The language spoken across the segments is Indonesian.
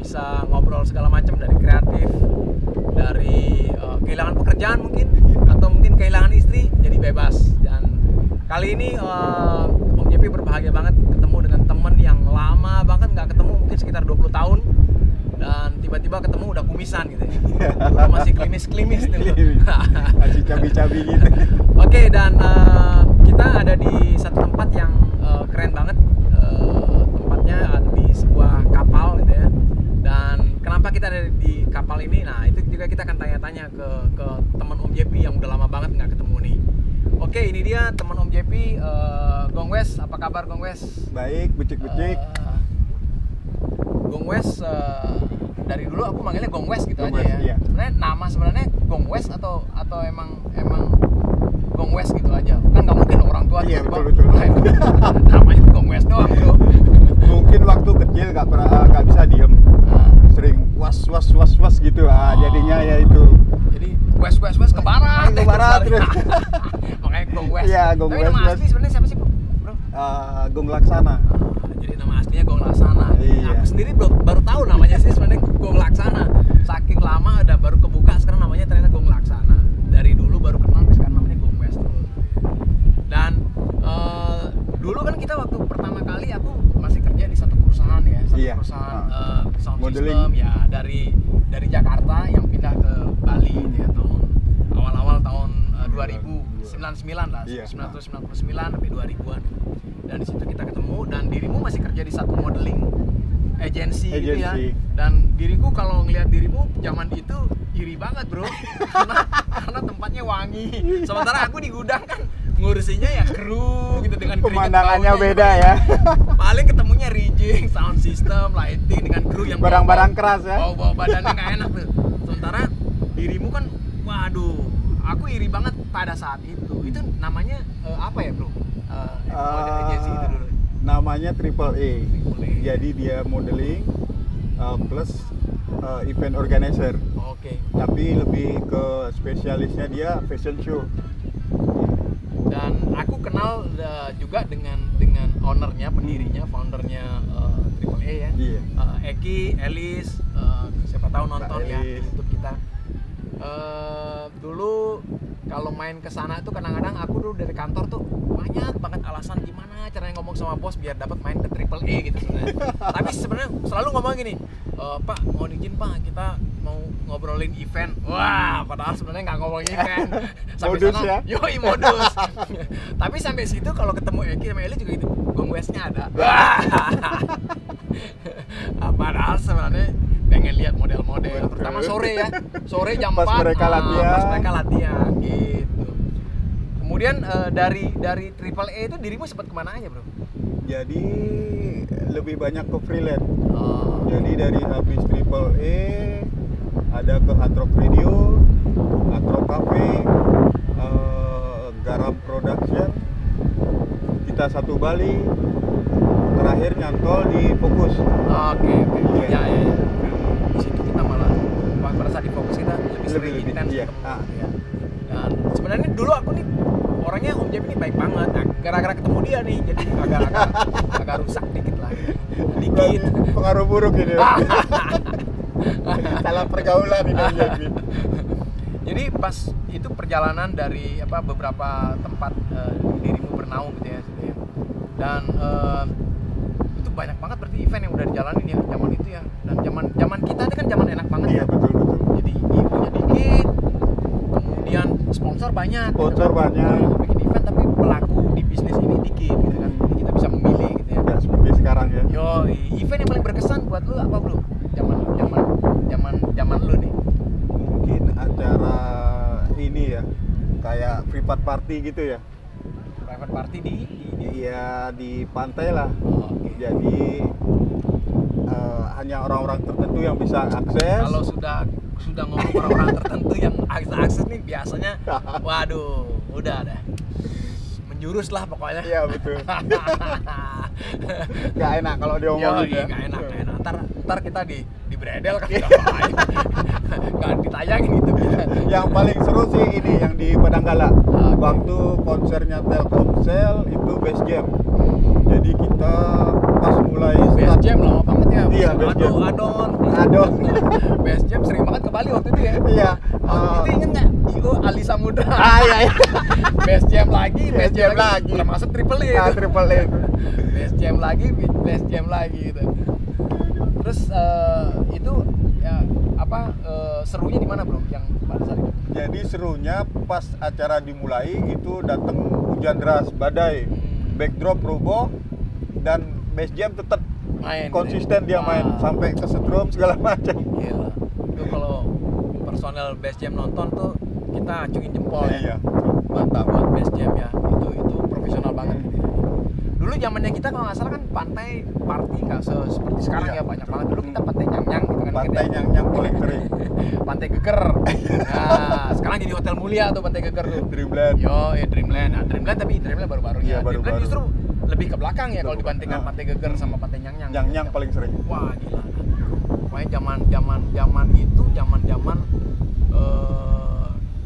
bisa ngobrol segala macam, dari kreatif, dari kehilangan pekerjaan mungkin, atau mungkin kehilangan istri, jadi bebas. Dan kali ini Om JP berbahagia banget ketemu dengan temen yang lama banget nggak ketemu, mungkin sekitar 20 tahun, dan tiba-tiba ketemu udah kumisan gitu ya. Dulu masih klimis-klimis dulu. Masih cabi-cabi gitu. Oke, dan kita ada di satu tempat yang keren banget. Tempatnya ada di sebuah kapal gitu ya. Dan kenapa kita ada di kapal ini? Nah, itu juga kita akan tanya-tanya ke teman Om JP yang udah lama banget nggak ketemu nih. Oke, ini dia teman Om JP, Gong Wes. Apa kabar Gong Wes? Baik, bucik-bucik. Gong Wes, dari dulu aku manggilnya Gong Wes gitu Gong aja Wes, ya. iya. Sebenarnya nama sebenarnya Gong Wes atau emang Gong Wes gitu aja. Kan nggak mungkin orang tua Iya, tiba-tiba, betul. namanya Gong Wes doang, bro. Mungkin waktu kecil nggak bisa diem. Sering was gitu. Jadinya ya itu. Jadi Wes ke barat. Ke barat terus. Makanya Gong Wes. Iya, Gong Tapi Wes, nama Wes. asli sebenarnya siapa sih, bro? Gong Laksana. Jadi nama aslinya Gong Laksana. Iya. Aku sendiri baru tahu namanya sih sebenarnya Gong Laksana. Saking lama udah baru kebuka, sekarang namanya ternyata Gong Laksana. Dari dulu baru kenal, sekarang namanya Gong Wes terus. Dan dulu kan kita waktu pertama kali aku masih kerja di satu perusahaan ya, Iya. perusahaan sound Modeling. system ya, dari Jakarta yang pindah ke Bali gitu ya, tahun awal-awal tahun 2099 lah, Iya. 1999 sampai 2000-an. Dan di situ kita ketemu, dan dirimu masih kerja di satu modeling agency gitu ya. Dan diriku kalau ngelihat dirimu zaman itu iri banget, bro. karena tempatnya wangi. Sementara aku di gudang kan ngurusinnya ya kru gitu, dengan Pemandangannya keringet beda ya. Paling ketemunya rigging, sound system, lighting, dengan kru yang Barang-barang keras ya. bawa badannya nggak enak tuh. Sementara dirimu kan, waduh, aku iri banget pada saat itu. Itu namanya apa ya, bro? Model agency itu dulu. Namanya Triple A. Triple A. Jadi dia modeling plus event organizer. Oke. Tapi lebih ke spesialisnya dia fashion show. Dan aku kenal juga dengan ownernya, pendirinya, foundernya Triple A ya. Iya. Eki, Elis, siapa tahu nonton Kak ya di Elis. YouTube kita. Dulu kalau main ke sana tuh kadang-kadang aku dulu dari kantor tuh banyak banget alasan gimana caranya ngomong sama bos biar dapat main ke Triple A gitu sebenarnya. Tapi sebenarnya selalu ngomong gini, Pak, mohon izin Pak, kita mau ngobrolin event. Wah, padahal sebenarnya nggak ngomongin event. Sampai Modus sana, ya? yoi modus. Tapi sampai situ kalau ketemu Eki sama Eli juga gitu, Gong Wes-nya ada. Wah. Padahal sebenarnya pengen lihat model-model, terutama sore ya, sore jam 4 Pas mereka latihan. pas mereka latihan gitu. Kemudian dari Triple A itu dirimu sempat kemana aja, bro? Jadi lebih banyak ke freelance. Oh. Jadi dari habis Triple A ada ke Hard Rock Radio, Hard Rock Cafe, Garam Production, kita satu Bali, terakhir nyantol di Fokus. Oke. Iya. Ya. Di situ kita malah pada saat di Fokus kita lebih sering Lebih, intens iya. ketemu ya. Dan sebenarnya dulu aku nih orangnya Om JP ini baik banget. Nah, gara-gara ketemu dia nih jadi agak rusak dikit lah. Dikit. Pengaruh buruk ini. Salah pergaulan ini jadi. Jadi pas itu perjalanan dari beberapa tempat dirimu bernaung gitu ya. Dan itu banyak banget berarti event yang udah dijalanin ya zaman itu ya. Dan zaman kita itu kan zaman enak banget Iya, ya. betul. Jadi ibunya dikit, kemudian sponsor banyak. Sponsor banyak. Bikin event tapi pelaku di bisnis ini dikit gitu kan. Jadi kita bisa memilih gitu ya. Nggak seperti sekarang ya. Yo, event yang paling berkesan buat lu apa, bro? Zaman lu nih. Mungkin acara ini ya, kayak private party gitu ya. Private party di Iya, di pantai lah. Oke. Jadi hanya orang-orang tertentu yang bisa akses. Kalau sudah ngomong orang-orang tertentu yang akses nih biasanya waduh, udah deh. Menjurus lah pokoknya. Iya, betul. Nggak enak kalau diomongin ya. Nggak enak. Ntar kita di bredel kan ngapain. Nggak ditayangin gitu. Yang paling seru sih ini yang di Padanggala. Waktu konsernya Telkomsel itu Base Jam. Jadi kita pas mulai Base start. Jam lama banget ya. Iya, Base Jam. Adon. Aduh. Base Jam sering banget ke Bali waktu itu ya. Iya. Itu inget nggak? Io Ali Samudra. Iya. Base Jam lagi, Base Jam lagi. Termasuk Triple E. Ah, Triple E. Base Jam lagi, Base Jam lagi gitu. Terus itu ya apa serunya di mana bro? Yang pada saat itu? Jadi serunya pas acara dimulai itu datang hujan deras, badai, backdrop roboh, dan Base Jam tetap Main. konsisten gitu ya? dia main Wah, sampai kesetrum segala macam. gila. Itu kalau personel Base Jam nonton tuh kita acungin jempol ya. Iya, buat mantap. Base Jam ya. Itu profesional banget gitu ya. Dulu zamannya kita kalau nggak salah kan pantai party nggak seperti sekarang Iya. ya, banyak banget. Dulu kita pantai nyang-nyang gitu kan. Pantai Kita- yang paling sering. Pantai Geger. Nah, sekarang jadi Hotel Mulia tuh Pantai Geger tuh. Dreamland. Yo, Dreamland. Nah, Dreamland tapi Dreamland baru-baru Iya, ya. Dreamland baru-baru. justru lebih ke belakang ya kalau Lebih- dibandingkan ah. Pantai Geger sama Pantai Nyang-Nyang. Yang paling sering. Wah, gila. Pokoknya zaman itu zaman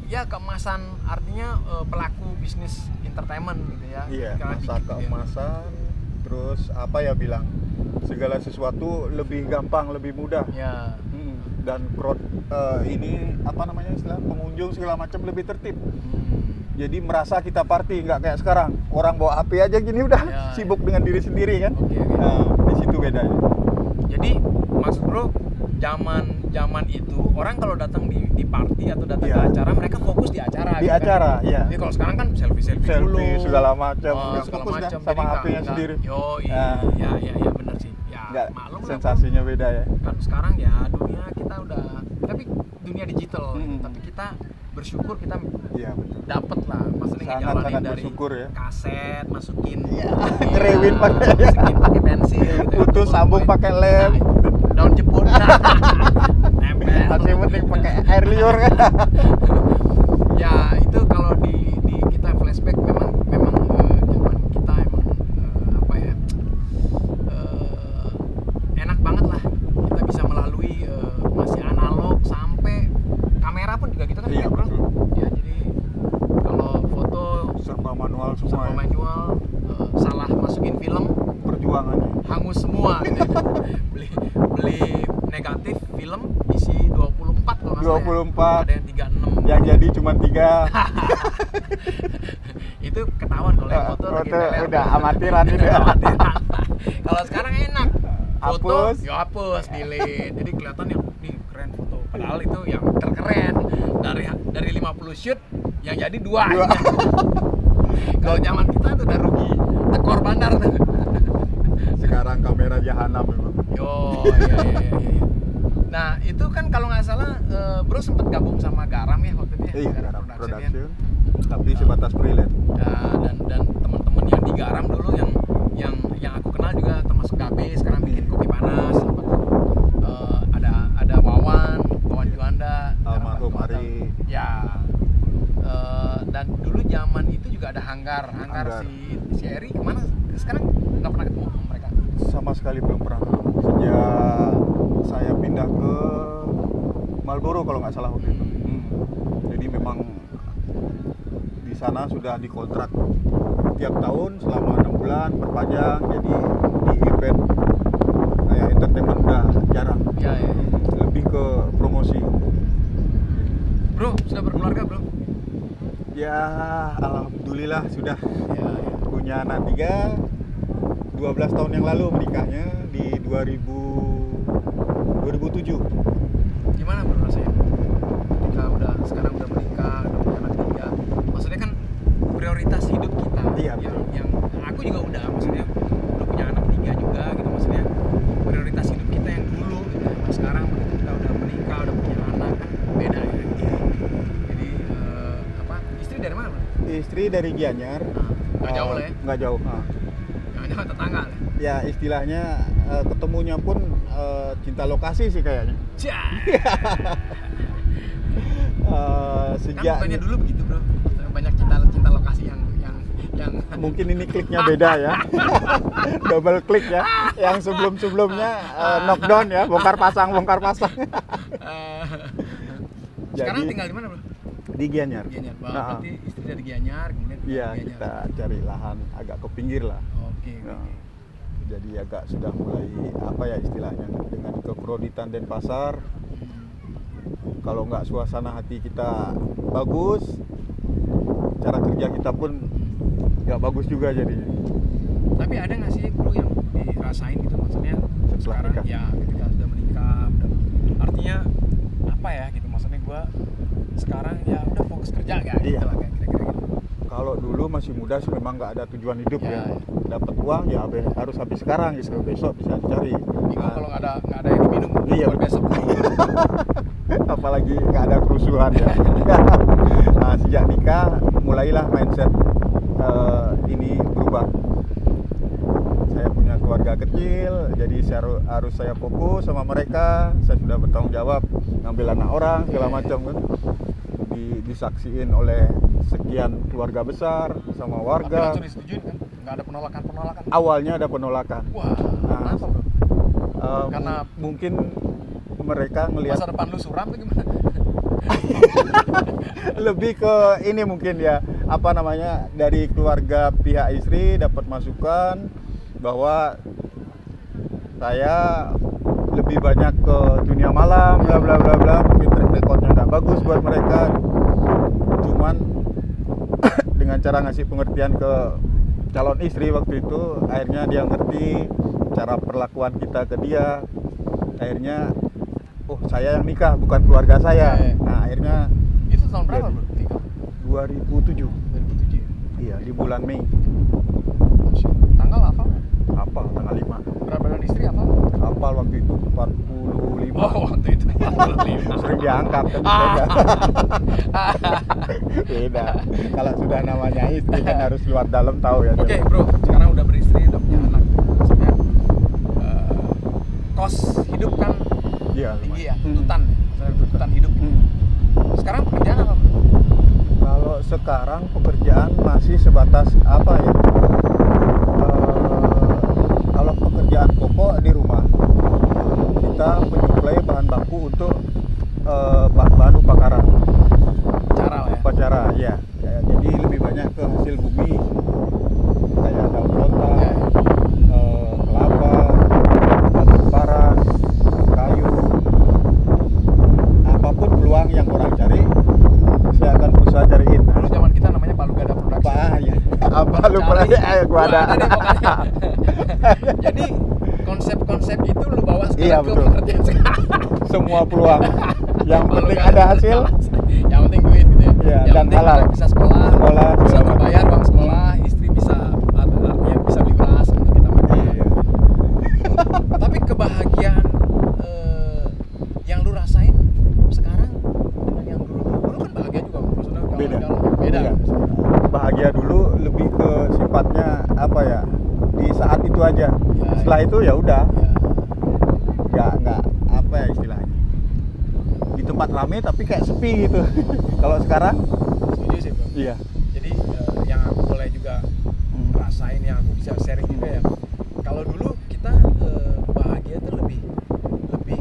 ya keemasan, artinya pelaku bisnis entertainment gitu ya. Iya, Karena masa dikit gitu ya. keemasan, terus apa ya bilang, segala sesuatu lebih gampang, lebih mudah. Ya. Dan crowd ini apa namanya istilah pengunjung segala macam lebih tertib. Jadi merasa kita party, nggak kayak sekarang orang bawa HP aja gini udah Ya, sibuk dengan diri sendiri kan. Oke. Nah, di situ bedanya. Jadi maksud bro, zaman itu orang kalau datang di party atau datang Iya. ke acara, mereka fokus di acara. Di gitu acara, kan? iya. Jadi kalau sekarang kan selfie dulu, Selfie segala macam, segala fokus dah macam. sama Jadi HP-nya nggak- sendiri. Yo, Nah. iya benar sih. Ya Nggak, maklum lah, sensasinya beda ya. bro. Kan sekarang ya dunia kita udah, tapi dunia digital. Tapi kita bersyukur kita Iya betul. dapet lah, maksudnya Sangat-sangat ngejalanin dari bersyukur ya. kaset, masukin Iya, ngerewin pakai- masukin pakai pensil gitu. Putus sambung pakai lem. Nah, daun jepun. Nempel. Masih penting pakai air liur kan. Ya itu kalau di kita flashback memang zaman kita emang apa ya, enak banget lah, kita bisa melalui masih analog sampai kamera pun juga gitu kan. Iya, bro. betul. Ya jadi kalau foto Serba manual semua. sama Ya. manual, salah masukin film Perjuangannya. hangus semua gitu. beli negatif film isi 24 kalau nggak salah ya. 24. Ada yang 36. Yang jadi cuma 3. Itu ketahuan kalau yang foto lagi teler. udah amatiran ini. Amatiran. Kalau sekarang enak, foto Hapus. ya hapus, delete. Jadi kelihatan yang nih keren foto. Padahal itu yang terkeren dari 50 shoot yang jadi 2. Dua. Kalau zaman kita tuh udah rugi tekor bandar tuh. Sekarang kamera jahanam memang. Yo, iya. Nah itu kan kalau nggak salah bro sempat gabung sama Garam ya waktu itu ya. Iya, Garam ya. Production. Tapi sebatas freelance. Dan teman-teman yang di Garam dulu yang aku kenal juga termasuk Gabe sekarang bikin kopi panas apa tuh, ada Wawan Juanda, Almarhum Garam Ari. ya. Dan dulu zaman itu juga ada hanggar Hanggar. si Eri kemana sekarang, nggak pernah ketemu sama mereka. Sama sekali belum pernah ketemu. Sejak saya pindah ke Marlboro kalau nggak salah waktu itu. Jadi memang di sana sudah dikontrak tiap tahun selama 6 bulan perpanjang. Jadi di event kayak entertainment udah jarang. Ya. Lebih ke promosi. Bro sudah berkeluarga bro? Ya alhamdulillah sudah Ya. punya anak 3. 12 tahun yang lalu menikahnya di 2007. Gimana bro rasanya ketika sekarang udah menikah, udah punya anak 3? Maksudnya kan prioritas hidup kita. Iya, betul. Yang aku juga udah, maksudnya udah punya anak 3 juga gitu, maksudnya prioritas hidup kita yang dulu gitu. Mas sekarang begitu kita udah menikah, udah punya anak kan beda ya. Jadi apa? Istri dari mana bro? Istri dari Gianyar. Nggak jauh lah ya. Nggak jauh. Jangan-jangan tetangga lah. Ya istilahnya ketemunya pun cinta lokasi sih kayaknya. Cah. Kan Sejak bukannya dulu begitu bro. Banyak cinta lokasi yang mungkin ini kliknya beda ya. Double klik ya. Yang sebelumnya knockdown ya, bongkar pasang. Sekarang Jadi- tinggal di mana bro? Di Gianyar. Gianyar. Nah, Berarti istri dari Gianyar, kemudian Iya, Gianyar. kita cari lahan agak ke pinggir lah. Oke. Nah. Jadi agak sudah mulai apa ya istilahnya, dengan kekreditan Denpasar, kalau nggak suasana hati kita bagus, cara kerja kita pun nggak bagus juga jadi. Tapi ada nggak sih bro yang dirasain gitu, maksudnya sekarang nikah? ya ketika sudah menikah, artinya apa ya gitu, maksudnya gue sekarang ya udah fokus kerja kayak Iya. gitu lah, kayak kira-kira gitu. Kalau dulu masih muda sih memang nggak ada tujuan hidup Ya, ya. ya. Dapat uang ya harus habis sekarang gitu, besok bisa dicari. Bingung kalau nggak ada yang diminum Iya, buat betul. besok. Apalagi nggak ada kerusuhan ya. Nah, sejak nikah mulailah mindset ini berubah. Saya punya keluarga kecil, jadi harus saya fokus sama mereka. Saya sudah bertanggung jawab ngambil anak orang segala macam kan. Disaksiin oleh sekian keluarga besar sama Tapi warga. langsung disetujuin kan, nggak ada penolakan. Awalnya ada penolakan. Wah, Nah, kenapa bro? Karena mungkin mereka ngelihat masa depan lu suram tuh gimana? lebih ke ini mungkin ya, apa namanya, dari keluarga pihak istri dapat masukan bahwa saya lebih banyak ke dunia malam, bla bla bla bla, mungkin track recordnya nggak bagus buat mereka. Cuman dengan cara ngasih pengertian ke calon istri waktu itu, akhirnya dia ngerti cara perlakuan kita ke dia. Akhirnya, oh saya yang nikah bukan keluarga saya. Iya. Nah akhirnya Itu tahun berapa Jadi. bro? 2007, 2007. iya di bulan Mei. Tanggal apa? Apa tanggal 5? Berat badan istri apa? Apal waktu itu 45. Oh waktu itu 45. Sering diangkat kan beda. Beda. Kalau sudah namanya istri kan harus luar dalam tahu ya. Oke bro, sekarang udah beristri, udah punya anak. Maksudnya kos hidup kan Iya, tinggi ya, lumayan. tuntutan. Maksudnya tuntutan hidup. Hmm. Sekarang pekerjaan apa bro? Kalau sekarang pekerjaan masih sebatas apa ya? Kalau pekerjaan pokok di rumah, kita menyuplai bahan baku untuk bahan-bahan upacara. Cara lah ya. Upacara, ya. Jadi lebih banyak ke hasil bumi, kayak daun rotan, Ya, ya. kelapa, batu bara, kayu, apapun peluang yang orang cari, saya akan berusaha cariin. Dulu zaman kita namanya Palu Gada Production. Apa ya? Apa lupa Cari, lagi? Ayo gua ada. deh pokoknya. Jadi konsep-konsep itu lu bawa sekarang Iya, ke betul. pekerjaan sekarang. Semua peluang. Yang Palu penting Gada. ada hasil. Yang penting duit gitu ya. Iya, Yang dan penting halal. kita bisa sekolah, Sekolah, bisa segala macam. terbayar uang sekolah, istri bisa artinya bisa beli beras untuk kita makan. Iya. Tapi kebahagiaan yang lu rasain sekarang dengan yang dulu. Dulu kan bahagia juga, maksudnya Beda. Beda. Iya. Bahagia dulu lebih ke sifatnya apa ya? Di saat itu aja. Ya, Setelah ya. itu ya udah. Ya. Nggak apa ya istilahnya, di tempat rame tapi kayak sepi gitu. Kalau sekarang Setuju sih bro. iya. Jadi yang aku boleh juga rasain, yang aku bisa sharing juga ya, kalau dulu kita bahagia itu lebih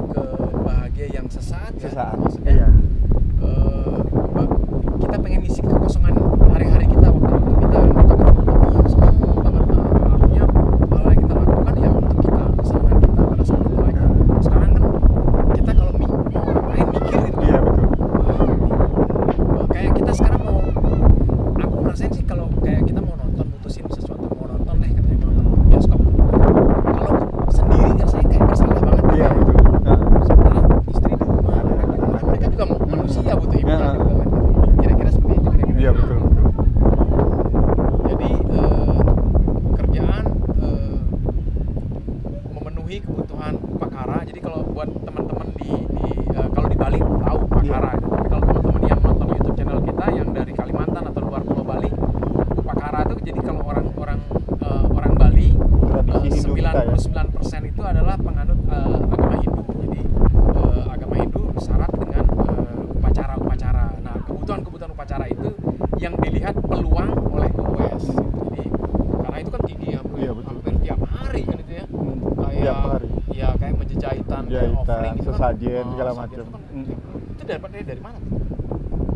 ke bahagia yang sesaat ya. Sesaat. Maksudnya Iya. kita pengen isi kekosongan hari-hari kita waktu itu kita ketemu seneng banget, artinya hal yang kita lakukan ya untuk kita, kesenangan kita pada saat itu aja. Sekarang kan kita kalau mau ngapain mikir gitu. Iya betul. Kayak kita sekarang aku ngerasain sih kalau kayak kita mau nonton, mutusin sesuatu mau nonton katanya mau nonton bioskop, kalau sendiri rasanya kayak bersalah banget. Iya Kayak, betul. sementara istri di rumah, anak di rumah, mereka juga manusia butuh hiburan Nah. juga kan. Kira-kira seperti itu kira-kira. Iya betul betul. Jadi kerjaan memenuhi kebutuhan Upakara. Jadi kalau buat teman-teman di kalau di Bali tahu Upakara. Tapi kalau teman-teman yang nonton YouTube channel kita yang dari Kalimantan atau luar Pulau Bali, Upakara itu jadi kalau orang Bali Tradisi Hindu kita ya. 99% itu adalah penganut agama Hindu. Jadi agama Hindu syarat dengan upacara-upacara. Nah, kebutuhan upacara itu yang dilihat peluang oleh Gowes. Jadi karena itu kan tinggi ya, bro. Iya, betul. Hampir tiap hari kan itu ya. Tiap hari. Ya kayak menjejahitan, kayak Jahitan, offering gitu sesajen, kan. segala Sesajen macam. itu kan, itu dari mana?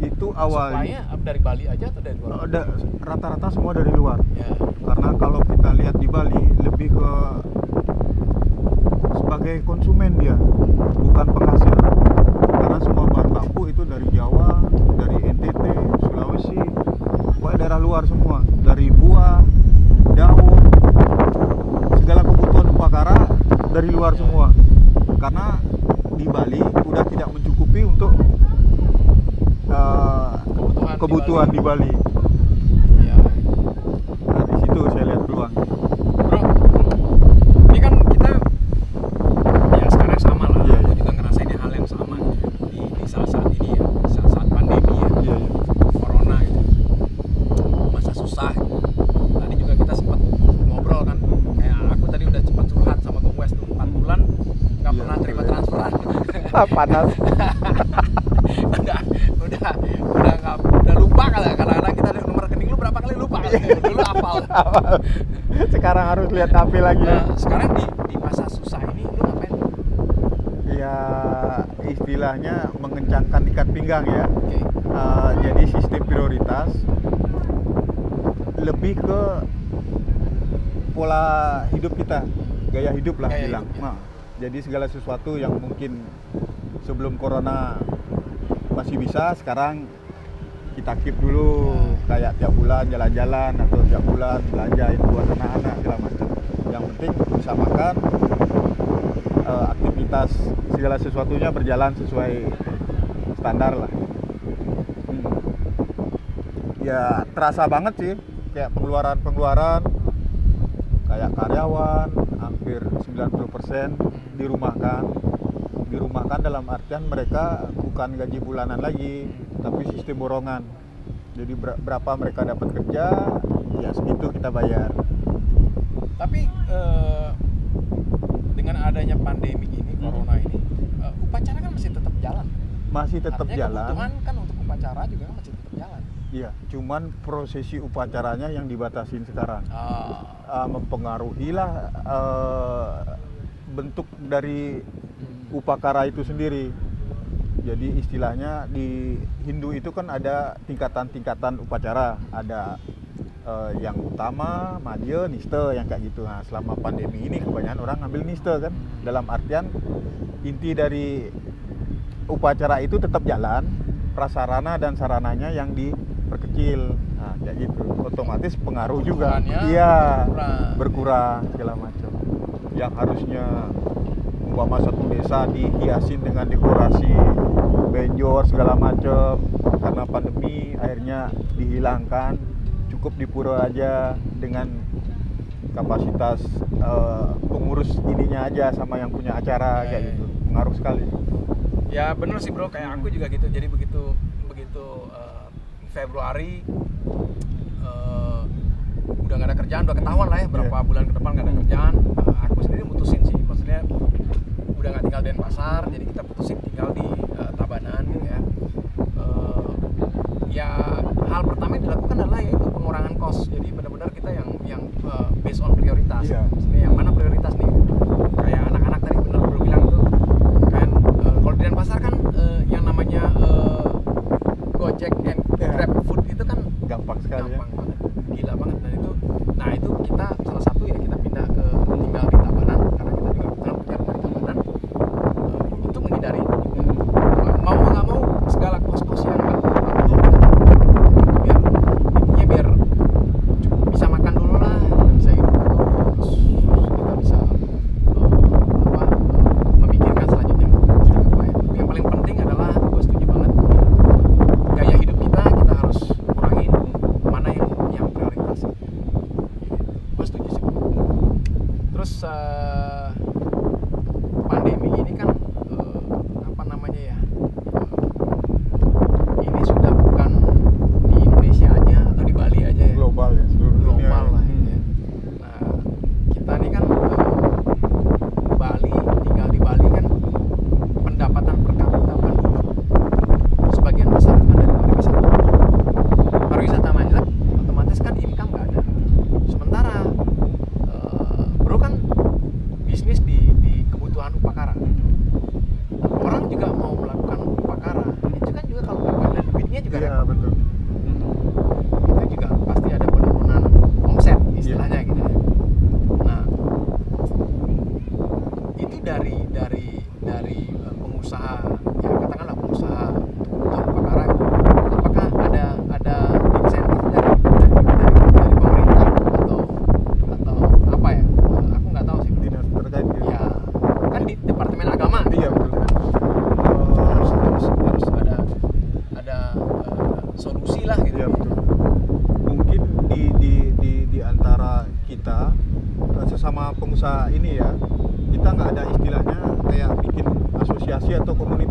Itu awalnya Supply-nya dari Bali aja atau dari luar? rata-rata semua dari luar. Ya. Karena kalau kita lihat di Bali lebih ke sebagai konsumen dia, bukan penghasil. Karena semua bahan baku itu dari Jawa, dari NTT, Sulawesi, pokoknya daerah luar semua. Dari buah, daun, segala kebutuhan Upakara dari luar semua. Karena di Bali udah tidak mencukupi untuk kebutuhan di Bali. Ya. Nah, di situ saya lihat peluang. Bro, ini kan kita ya sekarang sama lah. Iya, Aku iya. juga ngerasain hal yang sama di saat-saat ini ya, saat-saat pandemi ya, Iya, iya. corona gitu, masa susah. Tadi juga kita sempat ngobrol kan, kayak aku tadi udah sempat curhat sama Gong West tuh 4 bulan nggak Iya, pernah terima betul ya. transferan. Panas. udah lupa kali ya, kadang-kadang kita nomor rekening lu berapa kali lupa kali ya. Dulu hafal. Sekarang harus lihat HP lagi ya. Nah, sekarang di masa susah ini lu ngapain? Ya istilahnya mengencangkan ikat pinggang ya. Oke. Jadi sistem prioritas lebih ke pola hidup kita, gaya hidup lah Gaya bilang. hidup, ya. Nah, jadi segala sesuatu yang mungkin sebelum corona masih bisa, sekarang kita keep dulu, kayak tiap bulan jalan-jalan atau tiap bulan belanjain buat anak-anak segala macam. Yang penting bisa makan, aktivitas segala sesuatunya berjalan sesuai standar lah. Ya terasa banget sih, kayak pengeluaran kayak karyawan hampir 90% dirumahkan dalam artian mereka bukan gaji bulanan lagi, tapi sistem borongan. Jadi berapa mereka dapat kerja, ya segitu kita bayar. Tapi dengan adanya pandemi ini, corona ini, upacara kan masih tetap jalan. Masih tetap Artinya jalan. kebutuhan kan untuk upacara juga kan masih tetap jalan. Iya, cuman prosesi upacaranya yang dibatasin sekarang. Mempengaruhi lah bentuk dari upakara itu sendiri. Jadi istilahnya di Hindu itu kan ada tingkatan-tingkatan upacara, ada yang utama, madya, nista, yang kayak gitu. Nah, selama pandemi ini kebanyakan orang ngambil nista kan, dalam artian inti dari upacara itu tetap jalan, prasarana dan sarananya yang diperkecil. Nah, kayak gitu. Otomatis pengaruh juga. Kebutuhannya Iya, berkurang segala macam. Yang harusnya umpama satu desa dihiasin dengan dekorasi benjor segala macam, karena pandemi akhirnya dihilangkan, cukup di pura aja dengan kapasitas pengurus ininya aja sama yang punya acara, kayak gitu. Pengaruh sekali. Ya bener sih bro, kayak aku juga gitu. Jadi begitu Februari udah nggak ada kerjaan, udah ketahuan lah ya berapa bulan ke depan nggak ada kerjaan. Aku sendiri mutusin sih, maksudnya udah nggak tinggal di Denpasar, jadi kita putusin tinggal di Tabanan gitu ya. Ya hal pertama yang dilakukan adalah yaitu pengurangan kos. Jadi benar-benar kita yang based on prioritas. Iya. Maksudnya yang mana prioritas nih? Kayak anak-anak tadi benar bilang tuh kan, kalau di Denpasar kan yang namanya Gojek and Grab Food itu kan Gampang sekali ya. gampang banget, gila banget. Dan itu kita salah satu ya, kita pindah ke tinggal di Tabanan karena kita juga kebetulan punya rumah di Tabanan, untuk menghindari itu juga. Mau nggak mau segala kos-kos yang nggak perlu, biar bisa makan dulu lah, kita bisa hidup dulu, terus kita bisa memikirkan selanjutnya mesti ngapain. Yang paling penting adalah gue setuju banget, gaya hidup kita harus kurangin mana yang prioritas. Gue setuju sih. Terus pandemi ini kan apa namanya ya, ini sudah bukan di Indonesia aja atau di Bali aja ya, Global ya, seluruh dunia. global lah ya. Nah kita ini kan Bali, tinggal di Bali kan pendapatan per kapita penduduk sebagian besar kan dari pariwisata manjat, otomatis kan income nggak ada. Sementara bro kan bisnis di kebutuhan upakara. Orang juga mau melakukan upakara, itu kan juga kalau nggak ada duitnya juga Iya, repot. betul. Itu juga pasti ada penurunan omset istilahnya gitu ya. Nah itu dari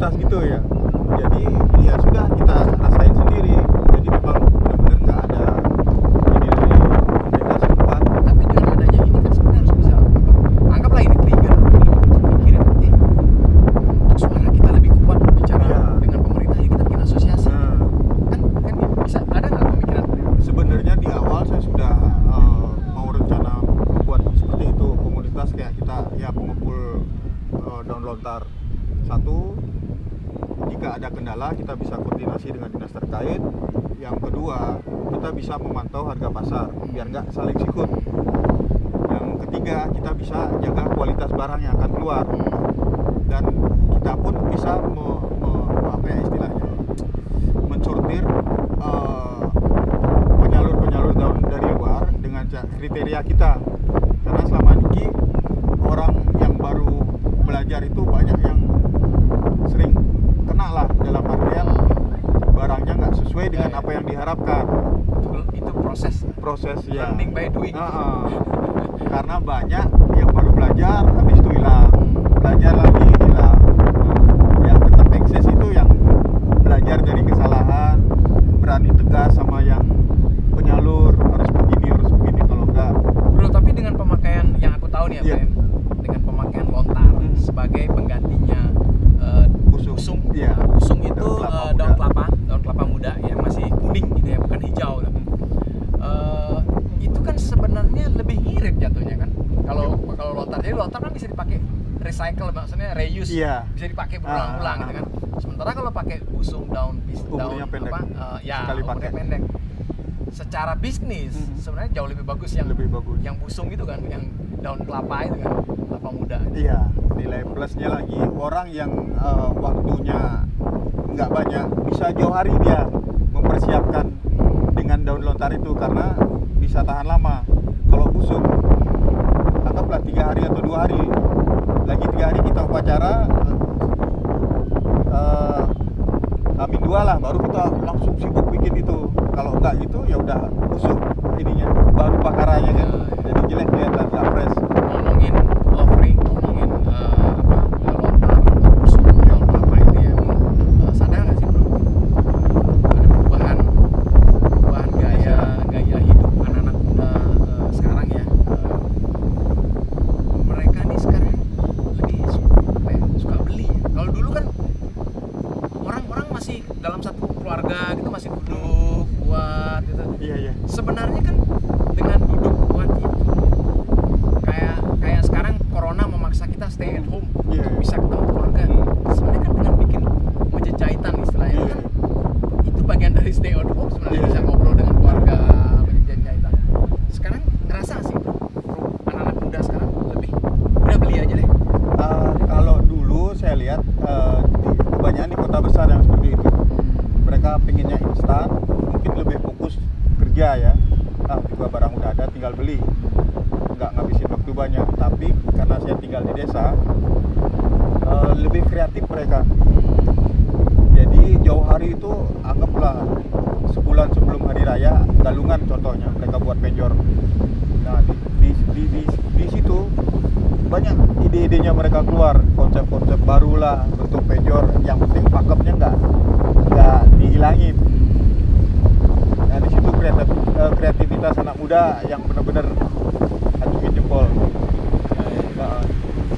komunitas gitu ya. Jadi ya sudah kita rasain sendiri. Jadi memang benar-benar nggak ada ini dari pemerintah setempat. Tapi dengan adanya ini kan sebenarnya harus bisa anggaplah ini trigger untuk mikirin untuk suara kita lebih kuat bicara Iya. dengan pemerintah ya kita bikin asosiasi. Nah, Kan bisa ada nggak pemikiran? sebenarnya di awal saya sudah mau rencana buat seperti itu, komunitas kayak kita ya pengumpul daun lontar. Satu, jika ada kendala kita bisa koordinasi dengan dinas terkait. Yang kedua, kita bisa memantau harga pasar biar nggak saling sikut. Yang ketiga, kita bisa jaga kualitas barang yang akan keluar, dan kita pun bisa apa ya istilahnya, mensortir penyalur-penyalur daun dari luar dengan kriteria kita. Karena selama ini orang yang baru belajar itu banyak yang sering kena lah, dalam artian barangnya nggak sesuai dengan apa yang diharapkan. Itu Proses ya. learning by doing. Karena banyak yang baru belajar habis itu hilang, belajar lagi hilang. Yang tetap eksis itu yang belajar dari kesalahan, berani tegas sama yang penyalur, harus begini kalau enggak. Bro, tapi dengan pemakaian yang aku tahu nih ya, Iya. Bren, dengan pemakaian lontar sebagai penggantinya busung. Iya. Busung itu Daun kelapa daun kelapa muda yang masih kuning gitu ya, bukan hijau. Itu kan sebenarnya lebih ngirit jatuhnya kan. Kalau lontar, jadi lontar kan bisa dipakai recycle, maksudnya reuse, Iya. bisa dipakai berulang-ulang gitu kan. Sementara kalau pakai busung daun Umurnya pendek. Sekali umurnya pakai. pendek. Secara bisnis sebenarnya jauh lebih bagus Lebih bagus. yang busung itu kan, yang daun kelapa itu kan, kelapa muda. Iya, nilai plusnya lagi orang yang waktunya nggak banyak bisa jauh hari dia mempersiapkan dengan daun lontar itu karena bisa tahan lama. Kalau busuk anggaplah 3 hari atau 2 hari, lagi 3 hari kita upacara, Amin 2 lah baru kita langsung sibuk bikin itu. Kalau enggak gitu ya udah busuk ininya, baru bakarannya kan, jadi jelek kelihatan, nggak fresh. Ngomongin offering, ngomongin lontar atau busung daun kelapa itu ya, sadar nggak sih bro, ada perubahan gaya hidup anak-anak muda sekarang ya. Mereka nih sekarang lebih suka beli ya. Kalau dulu kan orang-orang masih dalam satu keluarga gitu masih duduk buat gitu. Iya. Sebenarnya kan dengan duduk buat itu kayak sekarang corona memaksa kita stay at home Iya. untuk bisa ketemu keluarga. Sebenarnya kan dengan bikin meja jahitan istilahnya Iya. kan itu bagian dari stay at home sebenarnya, Iya. bisa ngobrol dengan keluarga, meja jahitan. Sekarang ngerasa sih bro, anak-anak muda sekarang lebih udah beli aja deh. Kalau dulu saya lihat kebanyakan di kota besar yang seperti itu, mereka pengennya instan, mungkin lebih fokus kerja ya. Juga barang udah ada tinggal beli, nggak ngabisin waktu banyak. Tapi karena saya tinggal di desa, lebih kreatif mereka. Jadi jauh hari itu anggaplah sebulan sebelum hari raya Galungan contohnya, mereka buat penjor. Nah di situ banyak ide-idenya mereka keluar, konsep-konsep barulah bentuk penjor, yang penting pakemnya nggak dihilangin. Nah di situ kreativitas anak muda yang benar-benar acungin jempol.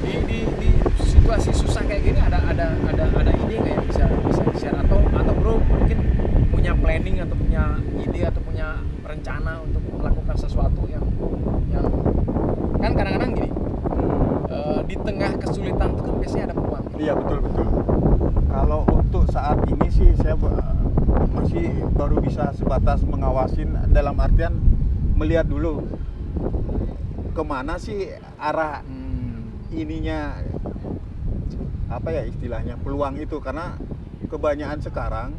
Di situasi susah kayak gini ada ide nggak yang bisa di-share atau bro mungkin punya planning atau punya ide atau punya rencana untuk melakukan sesuatu yang kan kadang-kadang gini, di tengah kesulitan itu kan biasanya ada peluang. Iya betul. Kalau untuk saat ini sih saya masih baru bisa sebatas mengawasin, dalam artian melihat dulu kemana sih arah ininya, apa ya istilahnya, peluang itu. Karena kebanyakan sekarang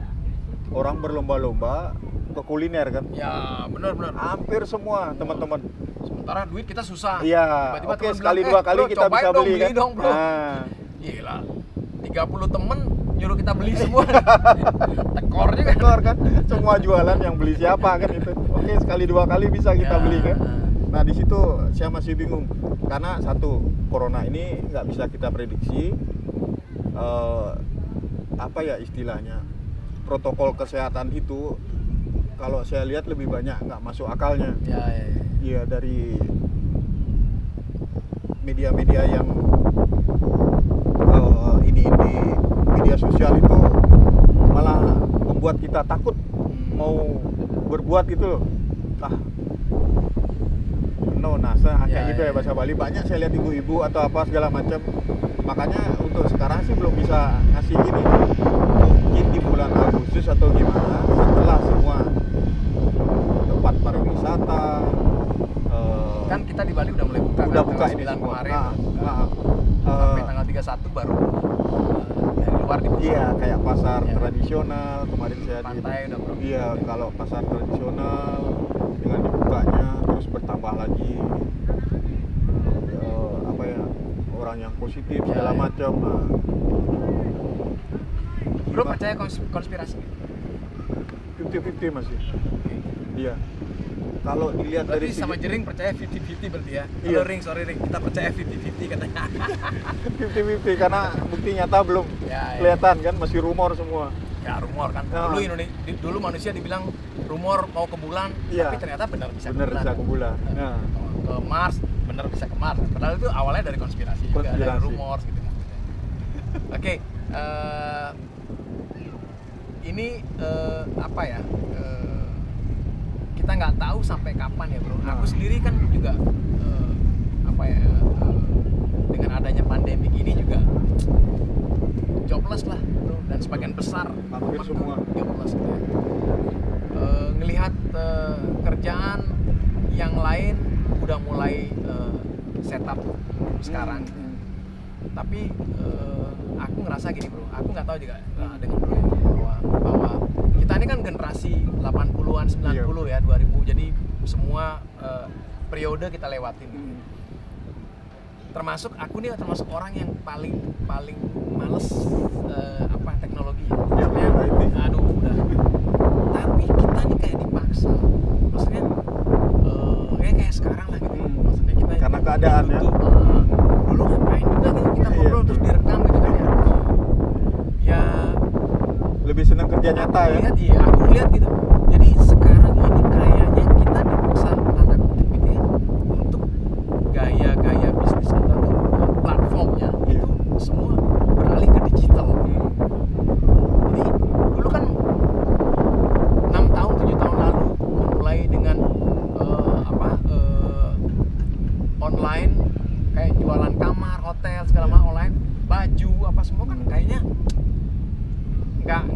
orang berlomba-lomba ke kuliner kan. Ya benar. Hampir semua teman-teman. Sementara duit kita susah. Iya. Tiba-tiba Oke, teman sekali bilang, dua kali bro, kita cobain bisa dong, beli kan. dong bro. Nah, Gila, 30 temen nyuruh kita beli semua. Tekor juga. tekor kan, semua jualan yang beli siapa kan itu. Oke, sekali dua kali bisa kita Ya. beli kan. Nah di situ saya masih bingung karena satu, corona ini nggak bisa kita prediksi. apa ya istilahnya, protokol kesehatan itu kalau saya lihat lebih banyak nggak masuk akalnya. Iya, dari media-media yang ini media sosial itu malah membuat kita takut mau berbuat gitu loh. Kayak gitu ya bahasa Bali, banyak saya lihat ibu-ibu atau apa segala macam. Makanya untuk sekarang sih belum bisa ngasih ini, mungkin di bulan Agustus atau gimana, setelah semua tempat pariwisata kan kita di Bali udah mulai buka, udah kan, buka tanggal ini 9 semua. kemarin sampai tanggal 31 baru dari luar dibuka. Iya, kayak pasar Ya. tradisional kemarin saya Pantai udah berapa? Iya, kalau pasar tradisional dengan dibukanya terus bertambah lagi apa ya, orang yang positif segala macam. Bro percaya konspirasi? 50-50 masih. Iya. Kalau dilihat Berarti dari sama Jering percaya 50-50 berarti ya? Iya. Kalau Ring, kita percaya 50-50 katanya. 50-50 karena bukti nyata belum Ya. kelihatan kan, masih rumor semua. Ya rumor kan. Nah. Dulu manusia dibilang rumor mau ke bulan, Iya. tapi ternyata benar bisa Bener ke bulan. bisa ke bulan. Nah. Ke Mars, benar bisa ke Mars. Padahal itu awalnya dari konspirasi juga, dari Konspirasi. rumor gitu kan. Oke, ini apa ya? Kita nggak tahu sampai kapan ya bro. Aku sendiri kan juga apa ya? Dengan adanya pandemi ini juga jobless lah bro, dan sebagian besar Hampir teman semua. tuh jobless gitu ya. Ngelihat kerjaan yang lain udah mulai setup sekarang gitu ya. Tapi aku ngerasa gini bro, aku nggak tahu juga dengan bro bahwa kita ini kan generasi 80-an 90 ya 2000, jadi semua periode kita lewatin gitu. Termasuk aku nih termasuk orang yang paling males apa teknologi ya. Maksudnya, aduh udah. Tapi kita nih kayak dipaksa. Maksudnya kayak sekarang lah gitu. Maksudnya kita Karena keadaan ya. Dulu ngapain juga gitu kita ngobrol terus direkam gitu kan ya. Ya Lebih senang kerja nyata ya. aku lihat gitu. Jadi sekarang ini kayaknya kita dipaksa tanda kutip gitu ya untuk gaya-gaya bisnis kita tuh platformnya itu semua beralih ke digital. Jadi dulu kan 6 tahun 7 tahun lalu memulai dengan online kayak jualan kamar, hotel segala macam online, baju apa semua kan kayaknya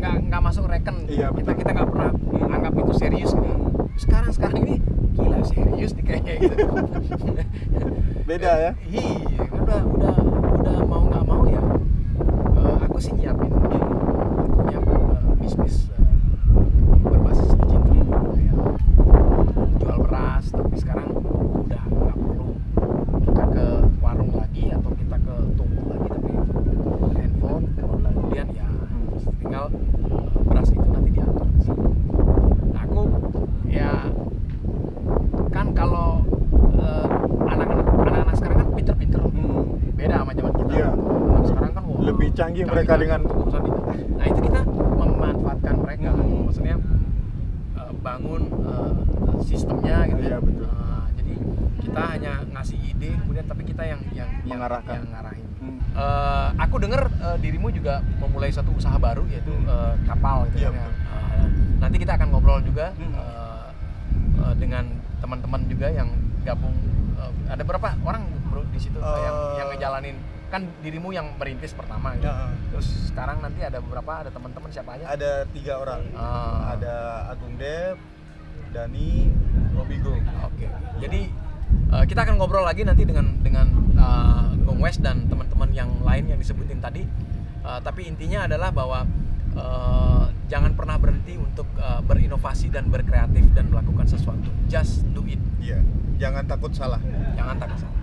nggak masuk reken. Iya, kita nggak pernah anggap itu serius gitu. Sekarang ini gila serius nih kayaknya gitu. Beda ya. Iya, udah mau nggak mau ya. Aku sih nyiapin bisnis berbasis digital kayak jual beras, tapi sekarang udah nggak perlu kita ke warung lagi atau kita ke toko lagi, tapi handphone kemudian ya tinggal beras itu nanti diantar ke sini. Nah, aku ya kan kalau anak-anak sekarang kan pinter-pinter, beda sama zaman kita. Iya. Anak sekarang kan Lebih canggih mereka dengan urusan itu. Nah itu kita memanfaatkan mereka, maksudnya bangun sistemnya gitu Iya, ya. betul. Jadi kita hanya ngasih ide, kemudian tapi kita yang Mengarahkan. yang ngarahin. Aku dengar dirimu juga memulai satu usaha baru yaitu kapal gitu Iya, kan ya. betul. Nanti kita akan ngobrol juga dengan teman-teman juga yang gabung. Ada berapa orang bro di situ yang ngejalanin, kan dirimu yang merintis pertama gitu. Ya. Terus sekarang nanti ada beberapa, ada teman-teman siapa aja? Ada 3 orang. Ah. Ada Agung Dev, Dani, Robigo. Oke. Jadi kita akan ngobrol lagi nanti dengan Gong West dan teman-teman yang lain yang disebutin tadi. Tapi intinya adalah bahwa jangan pernah berhenti untuk berinovasi dan berkreatif dan melakukan sesuatu. Just do it. Iya. Jangan takut salah. Jangan takut salah.